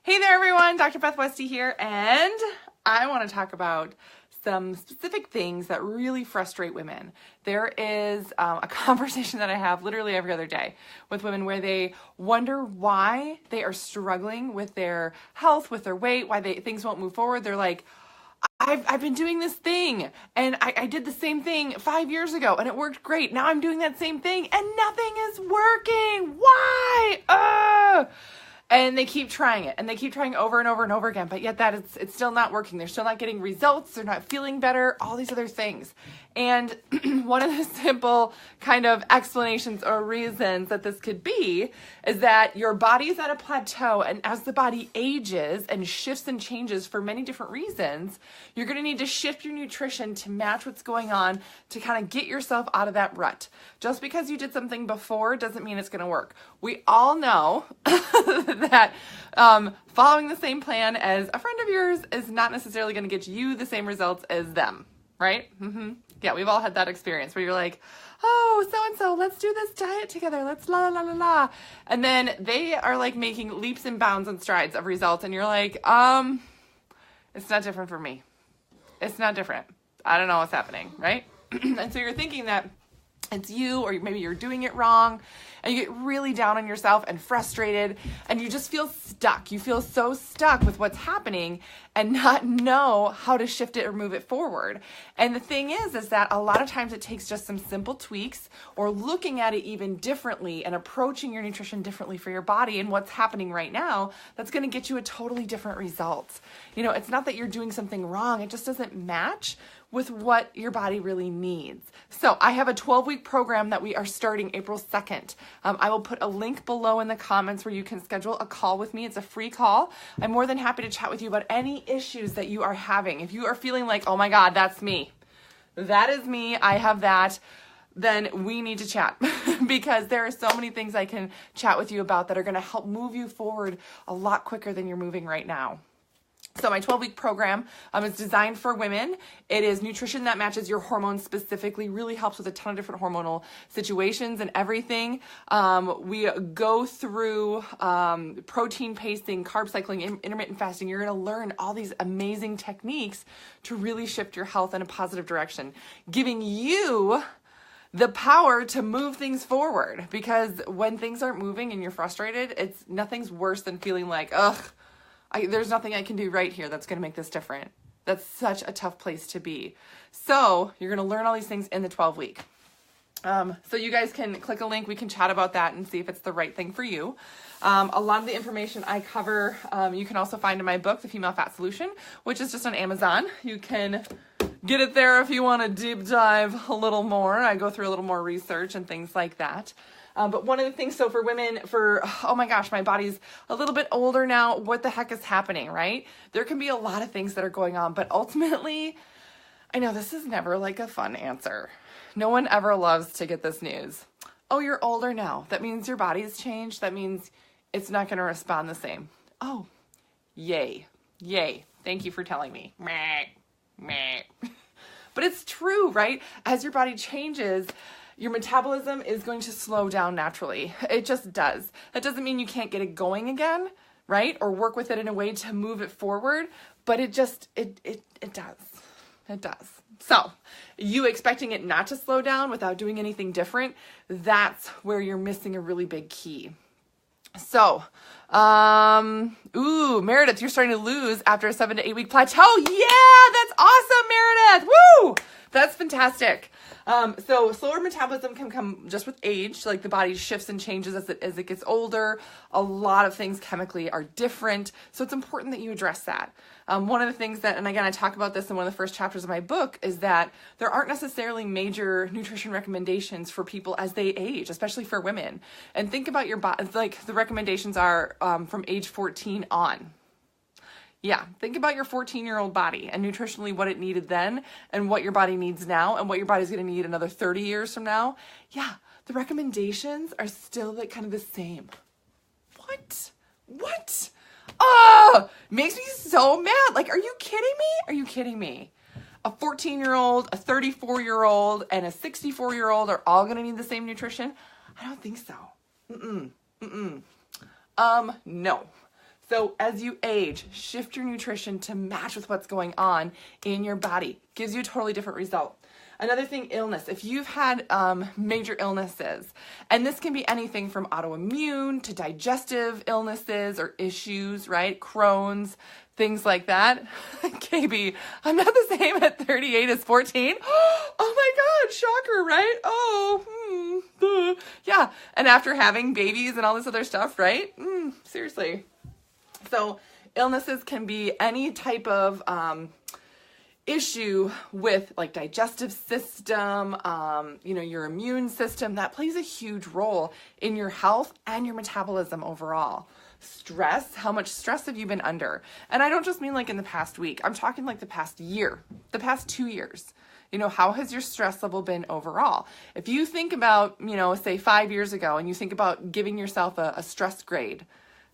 Hey there everyone, Dr. Beth Westy here, and I want to talk about some specific things that really frustrate women. There is a conversation that I have literally every other day with women where they wonder why they are struggling with their health, with their weight, why things won't move forward. They're like, I've been doing this thing and I did the same thing 5 years ago and it worked great. Now I'm doing that same thing and nothing is working. Why? And they keep trying it and they keep trying over and over and over again, but yet it's still not working. They're still not getting results. They're not feeling better, all these other things. And one of the simple kind of explanations or reasons that this could be is that your body's at a plateau, and as the body ages and shifts and changes for many different reasons, you're going to need to shift your nutrition to match what's going on to kind of get yourself out of that rut. Just because you did something before doesn't mean it's going to work. We all know that following the same plan as a friend of yours is not necessarily going to get you the same results as them, right? Yeah, we've all had that experience where you're like, oh, so-and-so, let's do this diet together. Let's la, la, la, la. And then they are like making leaps and bounds and strides of results. And you're like, it's not different for me. It's not different. I don't know what's happening, right? And so you're thinking that it's you, or maybe you're doing it wrong, and you get really down on yourself and frustrated, and you just feel stuck. You feel so stuck with what's happening and not know how to shift it or move it forward. And the thing is that a lot of times it takes just some simple tweaks or looking at it even differently and approaching your nutrition differently for your body and what's happening right now that's going to get you a totally different result. You know, it's not that you're doing something wrong. It just doesn't match with what your body really needs. So I have a 12-week program that we are starting April 2nd. I will put a link below in the comments where you can schedule a call with me. It's a free call. I'm more than happy to chat with you about any issues that you are having. If you are feeling like, oh my God, that's me. That is me. I have that. Then we need to chat because there are so many things I can chat with you about that are going to help move you forward a lot quicker than you're moving right now. So my 12-week program is designed for women. It is nutrition that matches your hormones specifically, really helps with a ton of different hormonal situations and everything. We go through protein pacing, carb cycling, intermittent fasting. You're going to learn all these amazing techniques to really shift your health in a positive direction, giving you the power to move things forward. Because when things aren't moving and you're frustrated, nothing's worse than feeling like, there's nothing I can do right here that's going to make this different. That's such a tough place to be. So you're going to learn all these things in the 12-week. So you guys can click a link. We can chat about that and see if it's the right thing for you. A lot of the information I cover, you can also find in my book, The Female Fat Solution, which is just on Amazon. You can get it there if you want to deep dive a little more. I go through a little more research and things like that. But one of the things, so for women, oh my gosh, my body's a little bit older now. What the heck is happening, right? There can be a lot of things that are going on, but ultimately, I know this is never like a fun answer. No one ever loves to get this news. Oh, you're older now. That means your body's changed. That means it's not going to respond the same. Oh, yay. Yay. Thank you for telling me. Meh. Meh. But it's true, right? As your body changes, your metabolism is going to slow down naturally. It just does. That doesn't mean you can't get it going again, right? Or work with it in a way to move it forward, but it does. It does. So you expecting it not to slow down without doing anything different, that's where you're missing a really big key. So, Meredith, you're starting to lose after a 7 to 8 week plateau. Yeah, that's awesome, Meredith. Woo! That's fantastic. So slower metabolism can come just with age, like the body shifts and changes as it gets older. A lot of things chemically are different. So it's important that you address that. One of the things that, and again, I talk about this in one of the first chapters of my book, is that there aren't necessarily major nutrition recommendations for people as they age, especially for women. And think about your body, like the recommendations are from age 14 on. Yeah, think about your 14-year-old body and nutritionally what it needed then and what your body needs now and what your body's going to need another 30 years from now. Yeah, the recommendations are still like kind of the same. What? Oh, makes me so mad. Like, are you kidding me? A 14-year-old, a 34-year-old, and a 64-year-old are all going to need the same nutrition? I don't think so. No. So as you age, shift your nutrition to match with what's going on in your body. Gives you a totally different result. Another thing, illness. If you've had major illnesses, and this can be anything from autoimmune to digestive illnesses or issues, right? Crohn's, things like that. KB, I'm not the same at 38 as 14. Oh my God, shocker, right? Oh, yeah. And after having babies and all this other stuff, right? Seriously. So illnesses can be any type of issue with like digestive system, your immune system. That plays a huge role in your health and your metabolism overall. Stress, how much stress have you been under? And I don't just mean like in the past week. I'm talking like the past year, the past 2 years. How has your stress level been overall? If you think about, say 5 years ago, and you think about giving yourself a stress grade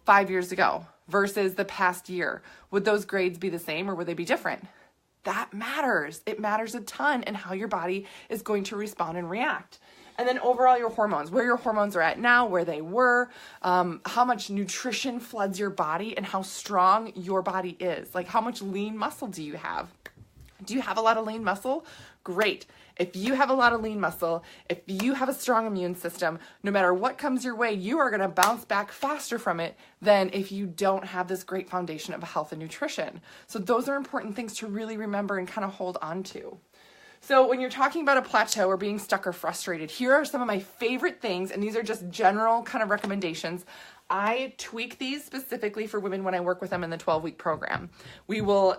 5 years ago versus the past year, would those grades be the same or would they be different? That matters. It matters a ton in how your body is going to respond and react. And then overall your hormones, where your hormones are at now, where they were, how much nutrition floods your body and how strong your body is. Like how much lean muscle do you have? Do you have a lot of lean muscle? Great. If you have a lot of lean muscle, if you have a strong immune system, no matter what comes your way, you are going to bounce back faster from it than if you don't have this great foundation of health and nutrition. So those are important things to really remember and kind of hold on to. So when you're talking about a plateau or being stuck or frustrated, here are some of my favorite things, and these are just general kind of recommendations. I tweak these specifically for women when I work with them in the 12-week program. We will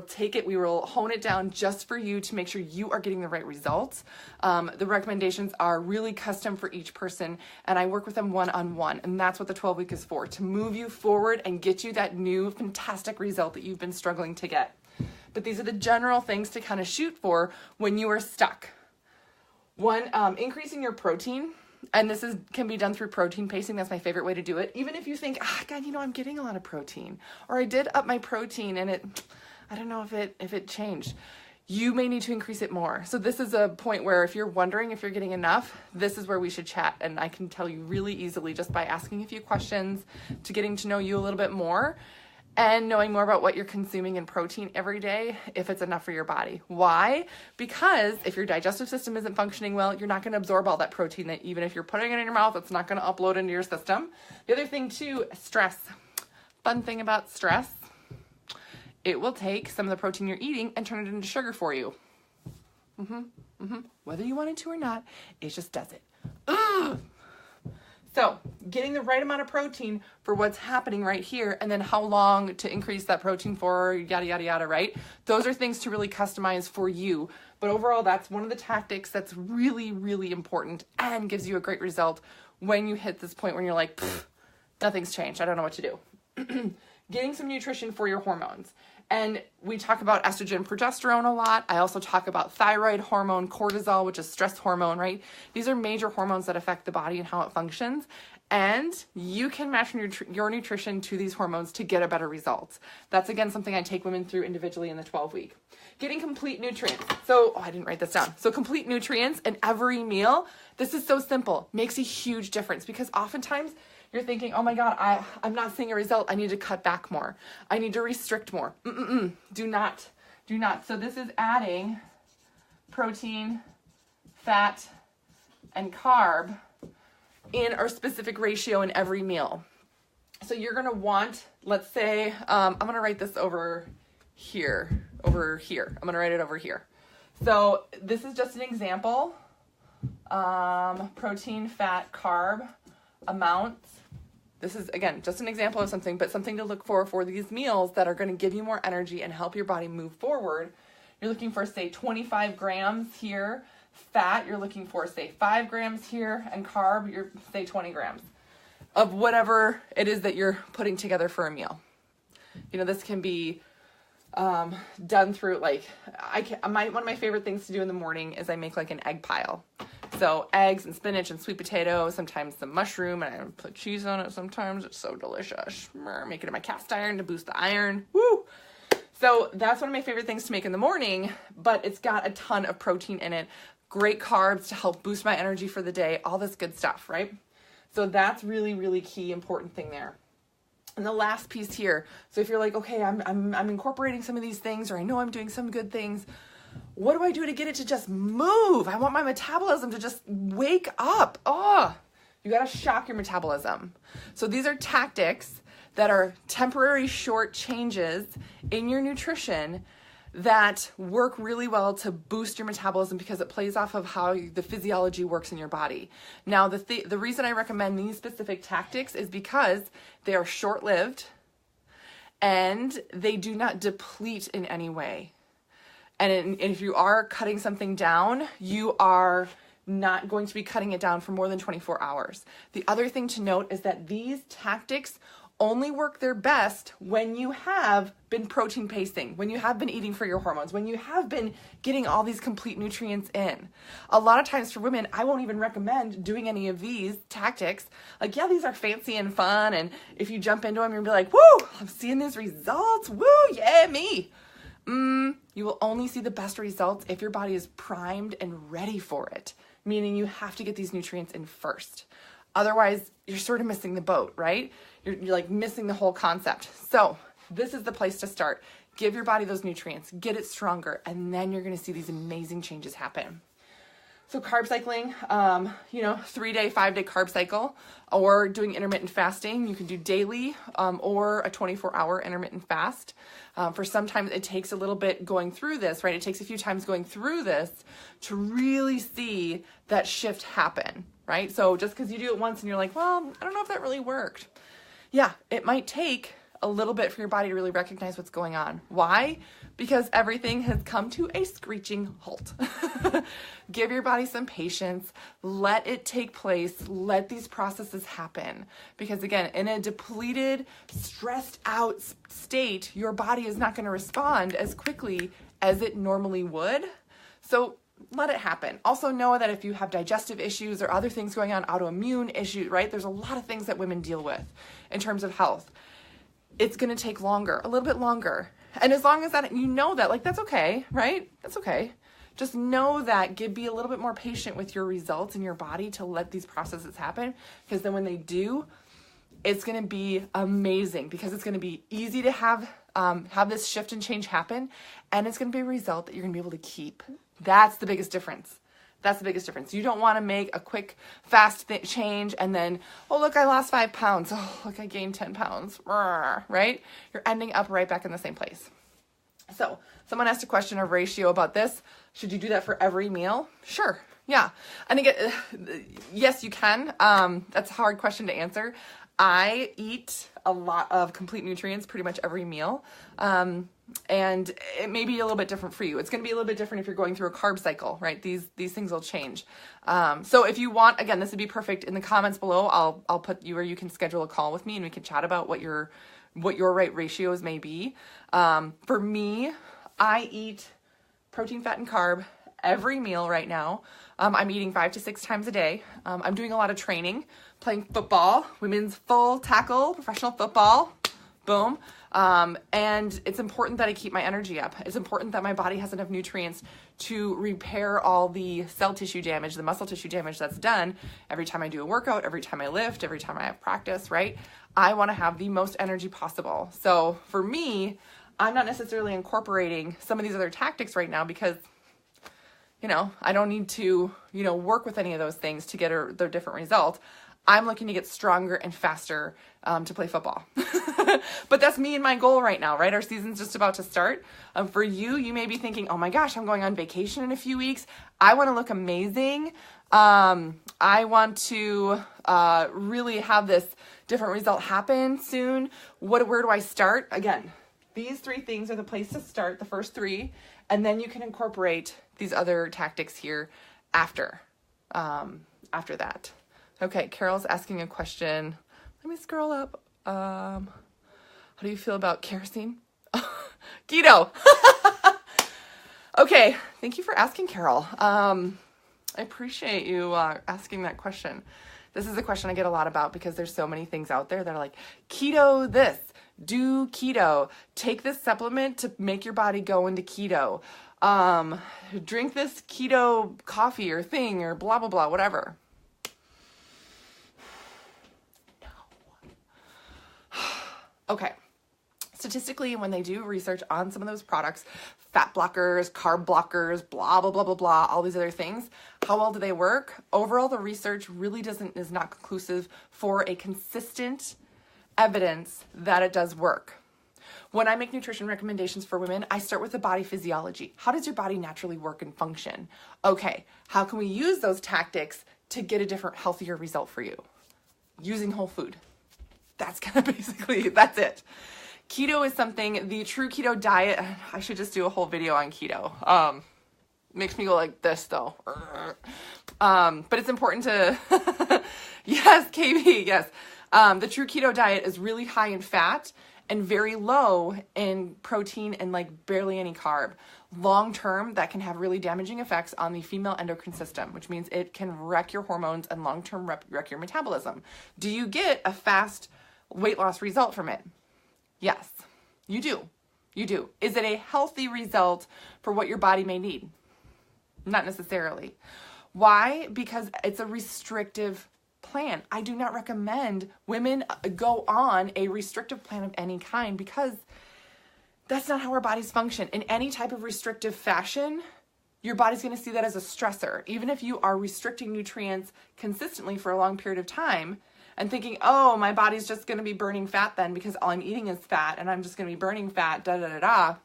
take it, we will hone it down just for you to make sure you are getting the right results. The recommendations are really custom for each person, and I work with them one-on-one, and that's what the 12-week is for, to move you forward and get you that new fantastic result that you've been struggling to get. But these are the general things to kind of shoot for when you are stuck. One, increasing your protein. And this can be done through protein pacing. That's my favorite way to do it. Even if you think, God, I'm getting a lot of protein, or I did up my protein and I don't know if it changed. You may need to increase it more. So this is a point where if you're wondering if you're getting enough, this is where we should chat. And I can tell you really easily just by asking a few questions, to getting to know you a little bit more and knowing more about what you're consuming in protein every day, if it's enough for your body. Why? Because if your digestive system isn't functioning well, you're not going to absorb all that protein, that even if you're putting it in your mouth, it's not going to upload into your system. The other thing too, stress. Fun thing about stress, it will take some of the protein you're eating and turn it into sugar for you. Whether you want it to or not, it just does it. Ugh. So getting the right amount of protein for what's happening right here, and then how long to increase that protein for, yada, yada, yada, right? Those are things to really customize for you. But overall, that's one of the tactics that's really, really important and gives you a great result when you hit this point when you're like, nothing's changed. I don't know what to do. Getting some nutrition for your hormones. And we talk about estrogen, progesterone a lot. I also talk about thyroid hormone, cortisol, which is stress hormone, right? These are major hormones that affect the body and how it functions. And you can match your nutrition to these hormones to get a better result. That's, again, something I take women through individually in the 12-week. Getting complete nutrients. So, I didn't write this down. So complete nutrients in every meal. This is so simple. Makes a huge difference because oftentimes you're thinking, oh my God, I'm not seeing a result. I need to cut back more. I need to restrict more. Do not. So this is adding protein, fat, and carb in our specific ratio in every meal. So you're going to want, let's say, I'm going to write this over here. I'm going to write it over here. So this is just an example. Protein, fat, carb amounts. This is, again, just an example of something, but something to look for these meals that are going to give you more energy and help your body move forward. You're looking for, say, 25 grams here. Fat, you're looking for, say, 5 grams here. And carb, you're, say, 20 grams of whatever it is that you're putting together for a meal. This can be done through, like, one of my favorite things to do in the morning is I make, like, an egg pile. So eggs and spinach and sweet potato, sometimes some mushroom, and I put cheese on it sometimes. It's so delicious. Make it in my cast iron to boost the iron. Woo! So that's one of my favorite things to make in the morning, but it's got a ton of protein in it. Great carbs to help boost my energy for the day, all this good stuff, right? So that's really, really key, important thing there. And the last piece here. So if you're like, okay, I'm incorporating some of these things, or I know I'm doing some good things, what do I do to get it to just move? I want my metabolism to just wake up. Oh, you got to shock your metabolism. So these are tactics that are temporary short changes in your nutrition that work really well to boost your metabolism because it plays off of how the physiology works in your body. Now, the reason I recommend these specific tactics is because they are short-lived and they do not deplete in any way. And if you are cutting something down, you are not going to be cutting it down for more than 24 hours. The other thing to note is that these tactics only work their best when you have been protein pasting, when you have been eating for your hormones, when you have been getting all these complete nutrients in. A lot of times for women, I won't even recommend doing any of these tactics. Like, yeah, these are fancy and fun, and if you jump into them, you'll be like, woo, I'm seeing these results, woo, yeah, me. You will only see the best results if your body is primed and ready for it, meaning you have to get these nutrients in first. Otherwise, you're sort of missing the boat, right? You're like missing the whole concept. So this is the place to start. Give your body those nutrients, get it stronger, and then you're going to see these amazing changes happen. So carb cycling, 3-day, 5-day carb cycle, or doing intermittent fasting. You can do daily or a 24-hour intermittent fast. For sometimes it takes a little bit going through this, right? It takes a few times going through this to really see that shift happen, right? So just because you do it once and you're like, well, I don't know if that really worked. Yeah, it might take a little bit for your body to really recognize what's going on. Why? Because everything has come to a screeching halt. Give your body some patience. Let it take place. Let these processes happen. Because again, in a depleted, stressed out state, your body is not going to respond as quickly as it normally would. So let it happen. Also know that if you have digestive issues or other things going on, autoimmune issues, right? There's a lot of things that women deal with in terms of health. It's going to take longer, a little bit longer. And as long as that, you know that, like, that's okay, right? That's okay. Just know that, be a little bit more patient with your results in your body to let these processes happen. Because then when they do, it's going to be amazing because it's going to be easy to have this shift and change happen. And it's going to be a result that you're going to be able to keep. That's the biggest difference. That's the biggest difference. You don't want to make a quick, fast change and then, oh, look, I lost 5 pounds. Oh, look, I gained 10 pounds. Right? You're ending up right back in the same place. So someone asked a question of ratio about this. Should you do that for every meal? Sure. Yeah. And again, yes, you can. That's a hard question to answer. I eat a lot of complete nutrients pretty much every meal. And it may be a little bit different for you. It's going to be a little bit different if you're going through a carb cycle, right? These things will change. So if you want, again, this would be perfect. In the comments below, I'll put you where you can schedule a call with me and we can chat about what your right ratios may be. For me, I eat protein, fat, and carb every meal right now. I'm eating 5 to 6 times a day. I'm doing a lot of training, playing football, women's full tackle, professional football, boom. And it's important that I keep my energy up. It's important that my body has enough nutrients to repair all the cell tissue damage, the muscle tissue damage that's done every time I do a workout, every time I lift, every time I have practice, right? I want to have the most energy possible. So for me, I'm not necessarily incorporating some of these other tactics right now because I don't need to, work with any of those things to get the different result. I'm looking to get stronger and faster to play football. But that's me and my goal right now, right? Our season's just about to start. For you, you may be thinking, oh my gosh, I'm going on vacation in a few weeks. I want to look amazing. I want to really have this different result happen soon. Where do I start? Again, these 3 things are the place to start, the first 3, and then you can incorporate these other tactics here after that. Okay, Carol's asking a question. Let me scroll up. How do you feel about kerosene? Keto. Okay, thank you for asking, Carol. I appreciate you asking that question. This is a question I get a lot about because there's so many things out there that are like, keto this, do keto, take this supplement to make your body go into keto, drink this keto coffee or thing or blah, blah, blah, whatever. Okay. Statistically, when they do research on some of those products, fat blockers, carb blockers, blah, blah, blah, blah, blah, all these other things, how well do they work? Overall, the research really is not conclusive for a consistent evidence that it does work. When I make nutrition recommendations for women, I start with the body physiology. How does your body naturally work and function? Okay, how can we use those tactics to get a different, healthier result for you? Using whole food. That's kind of basically, that's it. Keto is something, the true keto diet, I should just do a whole video on keto. Makes me go like this though. But it's important to, yes, KB, yes. The true keto diet is really high in fat and very low in protein and like barely any carb. Long term, that can have really damaging effects on the female endocrine system, which means it can wreck your hormones and long term wreck your metabolism. Do you get a fast weight loss result from it? Yes, you do. You do. Is it a healthy result for what your body may need? Not necessarily. Why? Because it's a restrictive plan. I do not recommend women go on a restrictive plan of any kind because that's not how our bodies function. In any type of restrictive fashion, your body's going to see that as a stressor. Even if you are restricting nutrients consistently for a long period of time, and thinking, oh, my body's just going to be burning fat then because all I'm eating is fat and I'm just going to be burning fat, da-da-da-da.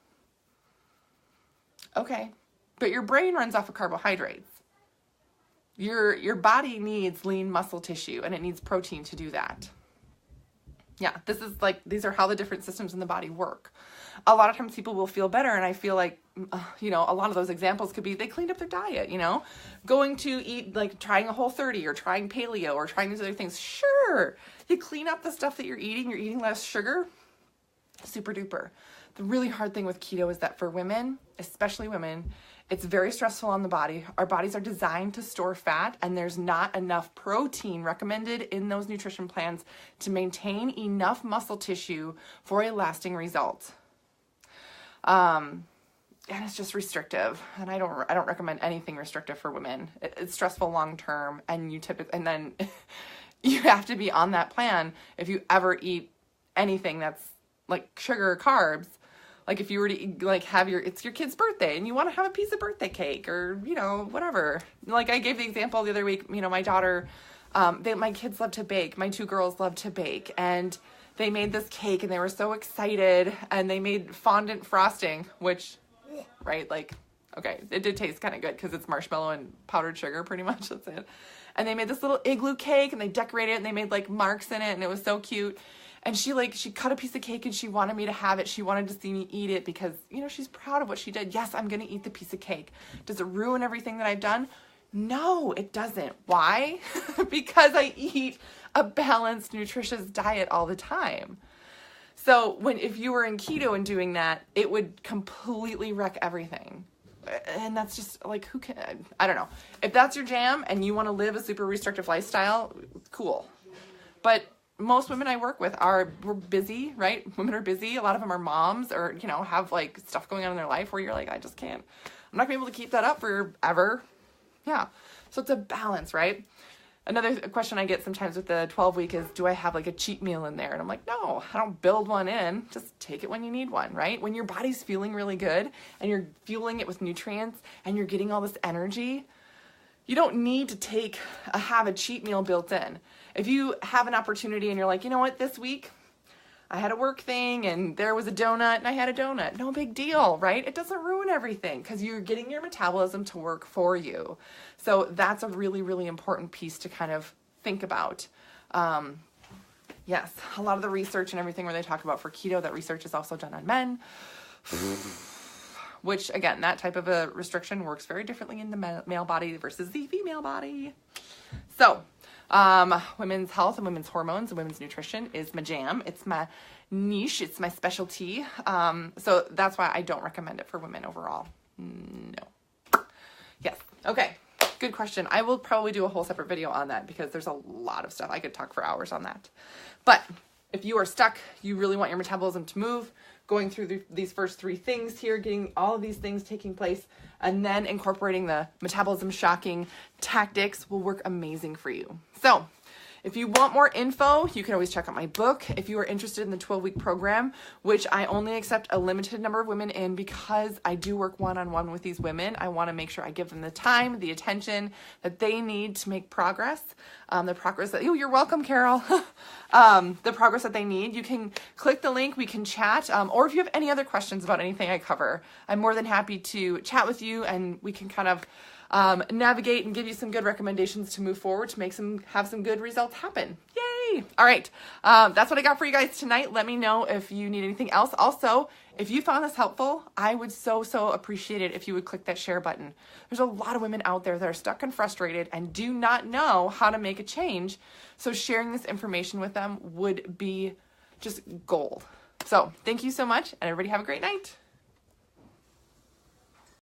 Okay, but your brain runs off of carbohydrates. Your body needs lean muscle tissue and it needs protein to do that. Yeah, these are how the different systems in the body work. A lot of times people will feel better, and I feel like, a lot of those examples could be they cleaned up their diet, going to eat, like trying a Whole30 or trying paleo or trying these other things. Sure, you clean up the stuff that you're eating less sugar, super duper. The really hard thing with keto is that for women, especially women, it's very stressful on the body. Our bodies are designed to store fat, and there's not enough protein recommended in those nutrition plans to maintain enough muscle tissue for a lasting result. And it's just restrictive, and I don't recommend anything restrictive for women. It's stressful long term, and then you have to be on that plan if you ever eat anything that's like sugar or carbs. Like if you were to eat, like it's your kid's birthday and you want to have a piece of birthday cake or, whatever. Like I gave the example the other week, my daughter, my kids love to bake. My 2 girls love to bake, and they made this cake and they were so excited, and they made fondant frosting, which, right, like, okay, it did taste kind of good because it's marshmallow and powdered sugar pretty much, that's it. And they made this little igloo cake and they decorated it and they made like marks in it and it was so cute. And she cut a piece of cake and she wanted me to have it. She wanted to see me eat it because, she's proud of what she did. Yes, I'm going to eat the piece of cake. Does it ruin everything that I've done? No, it doesn't. Why? Because I eat a balanced, nutritious diet all the time. So if you were in keto and doing that, it would completely wreck everything. And that's just like, I don't know. If that's your jam and you want to live a super restrictive lifestyle, cool. But most women I work with we're busy, right? Women are busy. A lot of them are moms or, have like stuff going on in their life where you're like, I just can't, I'm not gonna be able to keep that up forever. Yeah. So it's a balance, right? Another question I get sometimes with the 12-week is, do I have like a cheat meal in there? And I'm like, no, I don't build one in. Just take it when you need one, right? When your body's feeling really good and you're fueling it with nutrients and you're getting all this energy, you don't need to have a cheat meal built in. If you have an opportunity and you're like, you know what, this week I had a work thing and there was a donut and I had a donut. No big deal, right? It doesn't ruin everything because you're getting your metabolism to work for you. So that's a really, really important piece to kind of think about. Yes, a lot of the research and everything where they talk about for keto, that research is also done on men. Which, again, that type of a restriction works very differently in the male body versus the female body. So, women's health and women's hormones and women's nutrition is my jam. It's my niche. It's my specialty. So that's why I don't recommend it for women overall. No. Yes. Okay. Good question. I will probably do a whole separate video on that because there's a lot of stuff. I could talk for hours on that. But if you are stuck, you really want your metabolism to move, going through these first 3 things here, getting all of these things taking place, and then incorporating the metabolism shocking tactics will work amazing for you. So If you want more info, you can always check out my book. If you are interested in the 12-week program, which I only accept a limited number of women in because I do work one-on-one with these women, I want to make sure I give them the time, the attention that they need to make progress. The progress that, you're welcome, Carol. The progress that they need. You can click the link, we can chat, or if you have any other questions about anything I cover, I'm more than happy to chat with you and we can kind of navigate and give you some good recommendations to move forward to have some good results happen. Yay! All right. That's what I got for you guys tonight. Let me know if you need anything else. Also, if you found this helpful, I would so appreciate it if you would click that share button. There's a lot of women out there that are stuck and frustrated and do not know how to make a change. So sharing this information with them would be just gold. So thank you so much, and everybody have a great night.